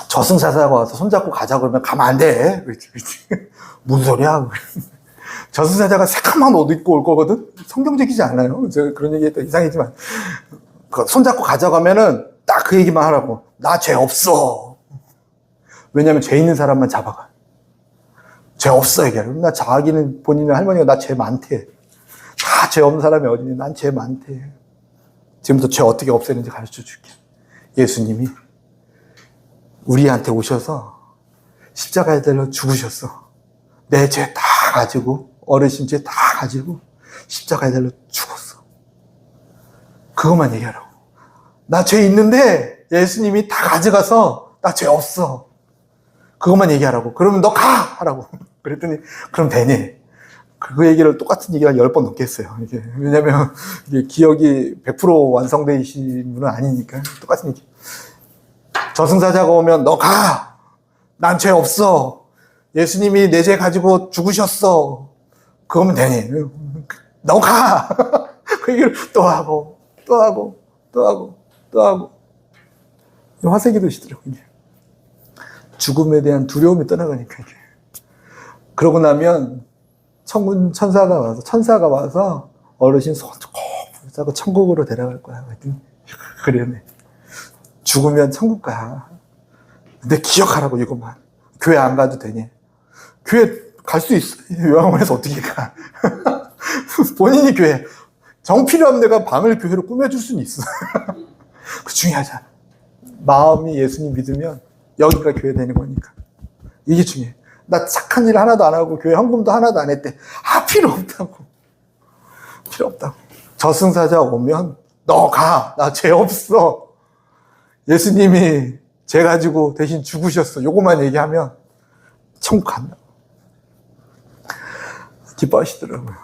저승사자가 와서 손잡고 가자 그러면 가면 안 돼. 그렇지. 무슨 소리야? 저승사자가 새까만 옷 입고 올 거거든? 성경적이지 않아요. 제가 그런 얘기 했다 이상이지만. 손잡고 가져가면은 딱 그 얘기만 하라고. 나 죄 없어. 왜냐면 죄 있는 사람만 잡아가. 죄 없어, 얘기해. 나 자기는 본인의 할머니가 나 죄 많대. 다 죄 없는 사람이 어디니? 난 죄 많대. 지금부터 죄 어떻게 없애는지 가르쳐 줄게. 예수님이 우리한테 오셔서 십자가에 달려 죽으셨어. 내 죄 다 가지고, 어르신 죄 다 가지고 십자가에 달려 죽었어. 그것만 얘기하라고. 나 죄 있는데 예수님이 다 가져가서 나 죄 없어. 그것만 얘기하라고. 그러면 너 가! 하라고. 그랬더니 그럼 되니? 그 얘기를 똑같은 얘기를 10번 넘게 했어요. 이게. 왜냐면 이게 기억이 100% 완성되신 분은 아니니까 똑같은 얘기. 저승사자가 오면 너 가! 난 죄 없어. 예수님이 내 죄 가지고 죽으셨어. 그거면 되니? 너 가! 그 얘기를 또 하고 또 하고 또 하고 또 하고. 화세기도시더라고요. 죽음에 대한 두려움이 떠나가니까. 이게. 그러고 나면 천사가 와서 어르신 손 꼭 붙잡고 천국으로 데려갈 거야. 그랬더니 그러네. 죽으면 천국 가. 근데 기억하라고 이것만. 교회 안 가도 되니? 교회 갈 수 있어. 요양원에서 어떻게 가? 본인이 교회. 정 필요하면 내가 방을 교회로 꾸며줄 수는 있어. 그 중요하잖아. 마음이 예수님 믿으면 여기가 교회 되는 거니까. 이게 중요해. 나 착한 일 하나도 안 하고 교회 헌금도 하나도 안 했대. 필요 없다고. 필요 없다고. 저승사자 오면 너 가. 나 죄 없어. 예수님이 죄 가지고 대신 죽으셨어. 요것만 얘기하면 천국 간다. 기뻐하시더라고요.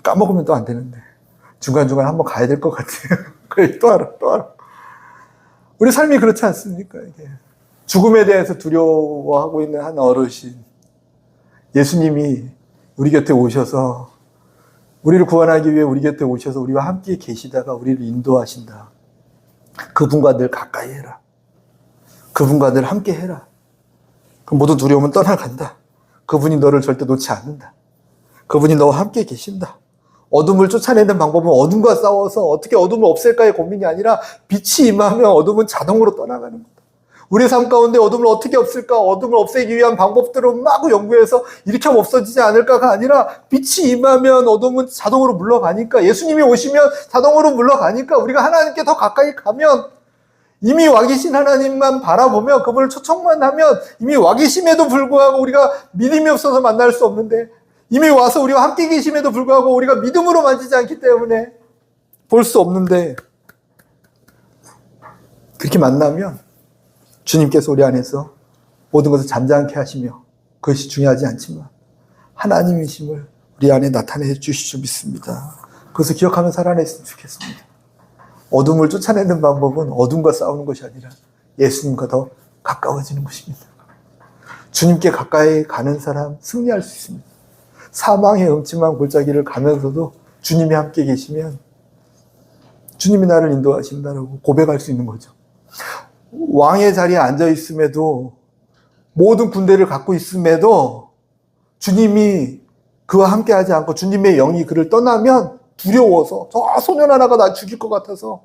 까먹으면 또 안 되는데. 중간중간 한번 가야 될 것 같아요. 그래, 또 알아. 우리 삶이 그렇지 않습니까? 이게. 죽음에 대해서 두려워하고 있는 한 어르신. 예수님이 우리 곁에 오셔서, 우리를 구원하기 위해 우리 곁에 오셔서 우리와 함께 계시다가 우리를 인도하신다. 그분과 늘 가까이 해라. 그분과 늘 함께 해라. 그 모든 두려움은 떠나간다. 그분이 너를 절대 놓지 않는다. 그분이 너와 함께 계신다. 어둠을 쫓아내는 방법은 어둠과 싸워서 어떻게 어둠을 없앨까의 고민이 아니라 빛이 임하면 어둠은 자동으로 떠나가는 거다. 우리 삶 가운데 어둠을 어떻게 없앨까? 어둠을 없애기 위한 방법들을 막 연구해서 이렇게 하면 없어지지 않을까가 아니라 빛이 임하면 어둠은 자동으로 물러가니까, 예수님이 오시면 자동으로 물러가니까, 우리가 하나님께 더 가까이 가면, 이미 와 계신 하나님만 바라보며 그분을 초청만 하면 이미 와 계심에도 불구하고 우리가 믿음이 없어서 만날 수 없는데, 이미 와서 우리와 함께 계심에도 불구하고 우리가 믿음으로 만지지 않기 때문에 볼 수 없는데, 그렇게 만나면 주님께서 우리 안에서 모든 것을 잠잠케 하시며, 그것이 중요하지 않지만 하나님이심을 우리 안에 나타내 주실 줄 믿습니다. 그것을 기억하며 살아냈으면 좋겠습니다. 어둠을 쫓아내는 방법은 어둠과 싸우는 것이 아니라 예수님과 더 가까워지는 것입니다. 주님께 가까이 가는 사람 승리할 수 있습니다. 사망의 음침한 골짜기를 가면서도 주님이 함께 계시면 주님이 나를 인도하신다라고 고백할 수 있는 거죠. 왕의 자리에 앉아 있음에도, 모든 군대를 갖고 있음에도 주님이 그와 함께 하지 않고 주님의 영이 그를 떠나면 두려워서, 저 소년 하나가 나 죽일 것 같아서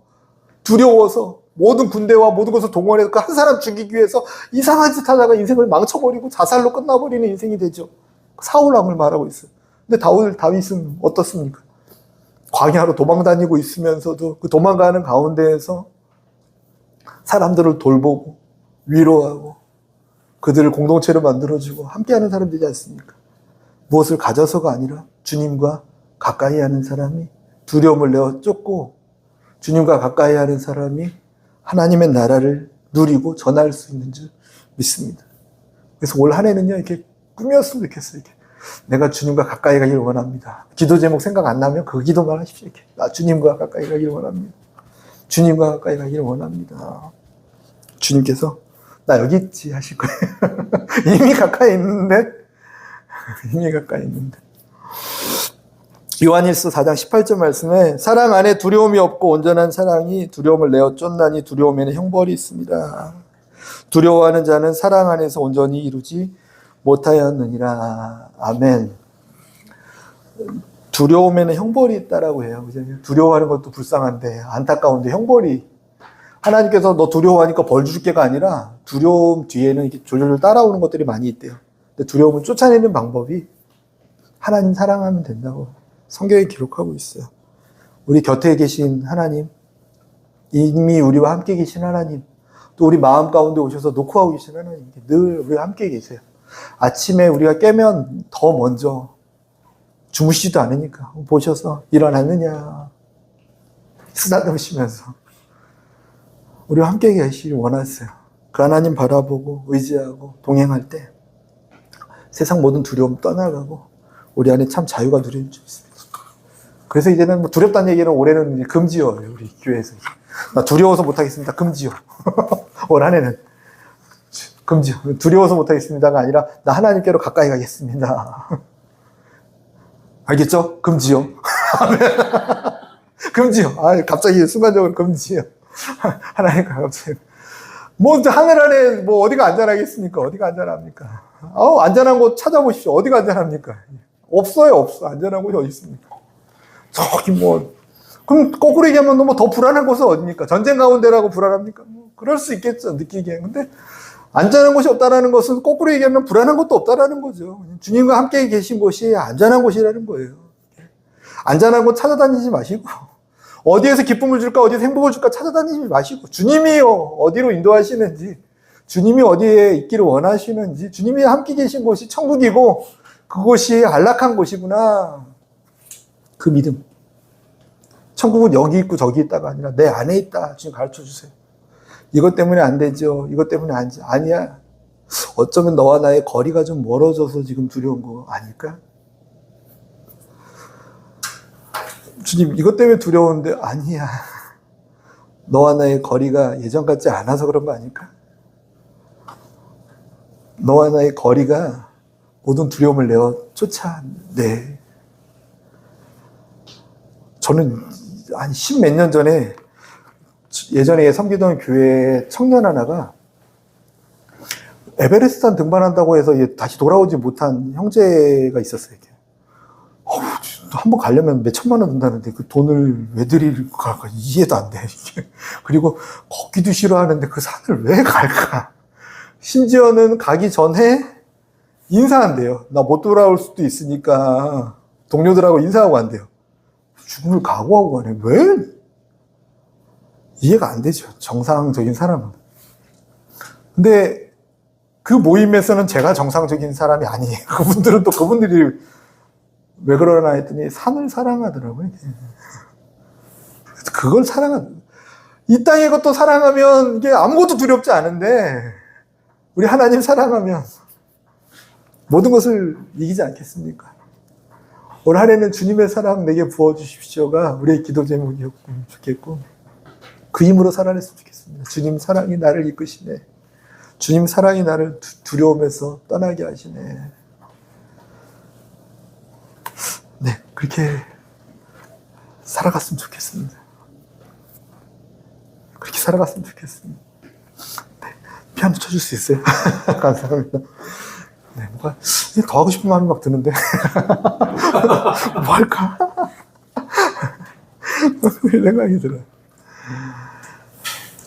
두려워서 모든 군대와 모든 것을 동원해서 그 한 사람 죽이기 위해서 이상한 짓 하다가 인생을 망쳐버리고 자살로 끝나버리는 인생이 되죠. 사울 왕을 말하고 있어요. 근데 다윗은 어떻습니까? 광야로 도망다니고 있으면서도 그 도망가는 가운데에서 사람들을 돌보고 위로하고 그들을 공동체로 만들어주고 함께하는 사람 되지 않습니까? 무엇을 가져서가 아니라 주님과 가까이 하는 사람이 두려움을 내어 쫓고, 주님과 가까이 하는 사람이 하나님의 나라를 누리고 전할 수 있는 줄 믿습니다. 그래서 올 한 해는요, 이렇게 꿈이었으면 좋겠어요. 이렇게. 내가 주님과 가까이 가기를 원합니다. 기도 제목 생각 안 나면 그 기도만 하십시오. 이렇게. 나 주님과 가까이 가기를 원합니다. 주님과 가까이 가기를 원합니다. 주님께서 나 여기 있지 하실 거예요. 이미 가까이 있는데. 요한일서 4장 18절 말씀에, 사랑 안에 두려움이 없고 온전한 사랑이 두려움을 내어 쫓나니 두려움에는 형벌이 있습니다. 두려워하는 자는 사랑 안에서 온전히 이루지 못하였느니라. 아멘. 두려움에는 형벌이 있다라고 해요. 두려워하는 것도 불쌍한데, 안타까운데 형벌이, 하나님께서 너 두려워하니까 벌 줄게가 아니라 두려움 뒤에는 이렇게 졸졸 따라오는 것들이 많이 있대요. 근데 두려움을 쫓아내는 방법이 하나님 사랑하면 된다고 성경에 기록하고 있어요. 우리 곁에 계신 하나님, 이미 우리와 함께 계신 하나님, 또 우리 마음 가운데 오셔서 녹화하고 계신 하나님, 늘 우리와 함께 계세요. 아침에 우리가 깨면 더 먼저 주무시지도 않으니까 보셔서 일어났느냐 쓰다듬으시면서 우리와 함께 계시길 원하세요. 그 하나님 바라보고 의지하고 동행할 때 세상 모든 두려움 떠나가고 우리 안에 참 자유가 누리는 줄 믿습니다. 그래서 이제는 뭐 두렵다는 얘기는 올해는 이제 금지요. 우리 교회에서. 나 두려워서 못하겠습니다. 금지요. 올 한 해는. 금지요. 두려워서 못하겠습니다가 아니라 나 하나님께로 가까이 가겠습니다. 알겠죠? 금지요. 금지요. 갑자기 순간적으로 금지요. 하나님과 갑자기. 뭐 하늘 안에 뭐 어디가 안전하겠습니까? 어디가 안전합니까? 안전한 곳 찾아보십시오. 어디가 안전합니까? 없어요, 없어. 안전한 곳이 어디 있습니까? 저기 뭐 그럼 거꾸로 얘기하면 뭐 더 불안한 곳은 어디입니까? 전쟁 가운데라고 불안합니까? 뭐 그럴 수 있겠죠, 느끼기에. 근데 안전한 곳이 없다라는 것은 거꾸로 얘기하면 불안한 곳도 없다라는 거죠. 주님과 함께 계신 곳이 안전한 곳이라는 거예요. 안전한 곳 찾아다니지 마시고, 어디에서 기쁨을 줄까, 어디에서 행복을 줄까 찾아다니지 마시고, 주님이 어디로 인도하시는지, 주님이 어디에 있기를 원하시는지, 주님이 함께 계신 곳이 천국이고, 그곳이 안락한 곳이구나. 그 믿음. 천국은 여기 있고 저기 있다가 아니라 내 안에 있다. 주님 가르쳐 주세요. 이것 때문에 안 되죠. 이것 때문에 안 되죠. 아니야. 어쩌면 너와 나의 거리가 좀 멀어져서 지금 두려운 거 아닐까? 주님, 이것 때문에 두려운데 아니야. 너와 나의 거리가 예전 같지 않아서 그런 거 아닐까? 너와 나의 거리가 모든 두려움을 내어 쫓아내. 저는 한 10몇 년 전에 예전에 섬기던 교회 청년 하나가 에베레스트산 등반한다고 해서 다시 돌아오지 못한 형제가 있었어요. 한번 가려면 몇 천만 원 든다는데 그 돈을 왜 드릴까 이해도 안 돼. 그리고 걷기도 싫어하는데 그 산을 왜 갈까? 심지어는 가기 전에 인사한대요. 나 못 돌아올 수도 있으니까 동료들하고 인사하고 간대요. 죽음을 각오하고 가네. 왜? 이해가 안 되죠. 정상적인 사람은. 근데 그 모임에서는 제가 정상적인 사람이 아니에요. 그분들은 또 그분들이 왜 그러나 했더니 산을 사랑하더라고요. 그걸 이 땅의 것도 사랑하면 이게 아무것도 두렵지 않은데 우리 하나님 사랑하면 모든 것을 이기지 않겠습니까? 올 한 해는 주님의 사랑 내게 부어주십시오가 우리의 기도 제목이었으면 좋겠고 그 힘으로 살아냈으면 좋겠습니다. 주님 사랑이 나를 이끄시네. 주님 사랑이 나를 두려움에서 떠나게 하시네. 네, 그렇게 살아갔으면 좋겠습니다. 그렇게 살아갔으면 좋겠습니다. 네, 피아노 쳐줄 수 있어요? 감사합니다. 네, 뭐가 더 하고 싶은 마음이 막 드는데 뭐 할까? 생각이 들어요.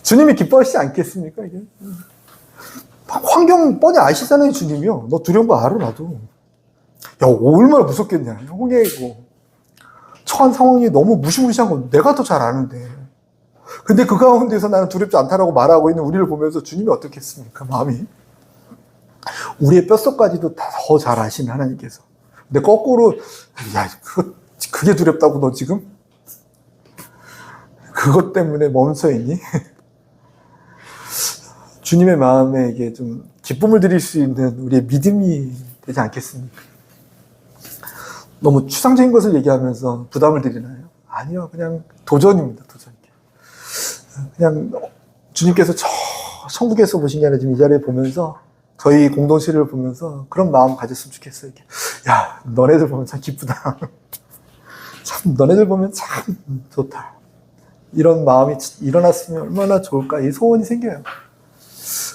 주님이 기뻐하시지 않겠습니까? 이게 환경 뻔히 아시잖아요. 주님이요. 너 두려운 거 알아 나도. 야, 얼마나 무섭겠냐. 홍해이고 처한 상황이 너무 무시무시한 건 내가 더 잘 아는데. 근데 그 가운데서 나는 두렵지 않다라고 말하고 있는 우리를 보면서 주님이 어떻겠습니까? 마음이. 우리의 뼛속까지도 다 더 잘 아시는 하나님께서. 근데 거꾸로 야, 그게 두렵다고 너 지금? 그것 때문에 멈춰 있니? 주님의 마음에 이게 좀 기쁨을 드릴 수 있는 우리의 믿음이 되지 않겠습니까? 너무 추상적인 것을 얘기하면서 부담을 드리나요? 아니요. 그냥 도전입니다. 도전. 그냥 주님께서 저 천국에서 보신 게 아니라 지금 이 자리에 보면서 저희 공동체를 보면서 그런 마음 가졌으면 좋겠어요. 이렇게. 야, 너네들 보면 참 기쁘다. 참 너네들 보면 참 좋다. 이런 마음이 일어났으면 얼마나 좋을까. 이 소원이 생겨요.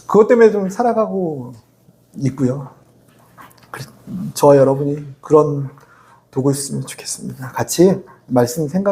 그것 때문에 좀 살아가고 있고요. 저와 여러분이 그런 도구였으면 좋겠습니다. 같이 말씀 생각